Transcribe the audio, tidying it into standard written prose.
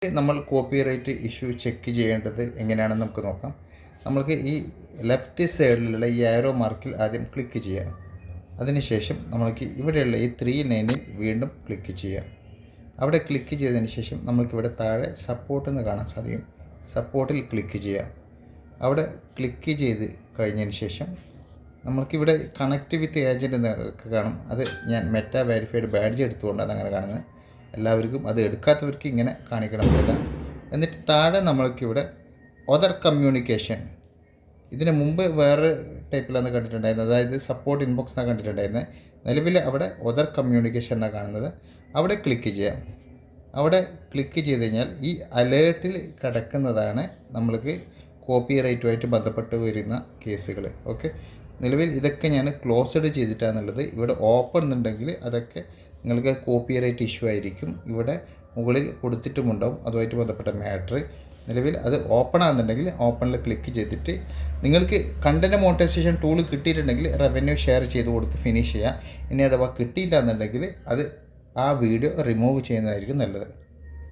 നമ്മൾ copyright issue check ചെയ്യേണ്ടത് എങ്ങനെയാണെന്ന് നമുക്ക് നോക്കാം. നമ്മൾക്ക് ഈ ലെഫ്റ്റ് സൈഡിലുള്ള ഈ ആരോ മാർക്കിൽ ആദ്യം ക്ലിക്ക് ചെയ്യാം. അതിനുശേഷം നമ്മൾക്ക് ഇവിടെയുള്ള ഈ 3 ലൈനിൽ വീണ്ടും ക്ലിക്ക് ചെയ്യാം. അവിടെ ക്ലിക്ക് ചെയ്തതിന് ശേഷം നമ്മൾക്കിവിടെ താഴെ സപ്പോർട്ട് എന്ന് കാണാൻ സാധിക്കും. സപ്പോർട്ടിൽ ക്ലിക്ക് ചെയ്യാം. അവിടെ ക്ലിക്ക് ചെയ്ത് കഴിഞ്ഞതിന് ശേഷം നമ്മൾക്കിവിടെ കണക്റ്റ് വിത്ത് ഏജൻറ്റ് എന്നൊക്കെ കാണും. അത് ഞാൻ മെറ്റ വെരിഫൈഡ് ബാഡ്ജ് എടുത്തുകൊണ്ടാണ് അങ്ങനെ കാണുന്നത്. എല്ലാവർക്കും അത് എടുക്കാത്തവർക്ക് ഇങ്ങനെ കാണിക്കണമെന്നില്ല. എന്നിട്ട് താഴെ നമ്മൾക്കിവിടെ അതർ കമ്മ്യൂണിക്കേഷൻ, ഇതിന് മുമ്പ് വേറെ ടൈപ്പിലാണ് കണ്ടിട്ടുണ്ടായിരുന്നത്, അതായത് സപ്പോർട്ട് ഇൻബോക്സ് എന്നാണ് കണ്ടിട്ടുണ്ടായിരുന്നത്. നിലവിൽ അവിടെ അതർ കമ്മ്യൂണിക്കേഷൻ എന്നാണ് കാണുന്നത്. അവിടെ ക്ലിക്ക് ചെയ്യാം. അവിടെ ക്ലിക്ക് ചെയ്ത് കഴിഞ്ഞാൽ ഈ അലേർട്ടിൽ കിടക്കുന്നതാണ് നമ്മൾക്ക് കോപ്പിറൈറ്റുമായിട്ട് ബന്ധപ്പെട്ട് വരുന്ന കേസുകൾ. ഓക്കെ, നിലവിൽ ഇതൊക്കെ ഞാൻ ക്ലോസ്ഡ് ചെയ്തിട്ടാണുള്ളത്. ഇവിടെ ഓപ്പൺ എന്നുണ്ടെങ്കിൽ അതൊക്കെ നിങ്ങൾക്ക് കോപ്പിറൈറ്റ് ഇഷ്യൂ ആയിരിക്കും. ഇവിടെ മുകളിൽ കൊടുത്തിട്ടുമുണ്ടാവും അതുമായിട്ട് ബന്ധപ്പെട്ട മാറ്റർ. നിലവിൽ അത് ഓപ്പൺ ആകുന്നുണ്ടെങ്കിൽ ഓപ്പണിൽ ക്ലിക്ക് ചെയ്തിട്ട് നിങ്ങൾക്ക് കണ്ടൻറ്റ് മോണിറ്റൈസേഷൻ ടൂൾ കിട്ടിയിട്ടുണ്ടെങ്കിൽ റവന്യൂ ഷെയർ ചെയ്ത് കൊടുത്ത് ഫിനിഷ് ചെയ്യുക. ഇനി അഥവാ കിട്ടിയില്ല എന്നുണ്ടെങ്കിൽ അത് ആ വീഡിയോ റിമൂവ് ചെയ്യുന്നതായിരിക്കും നല്ലത്.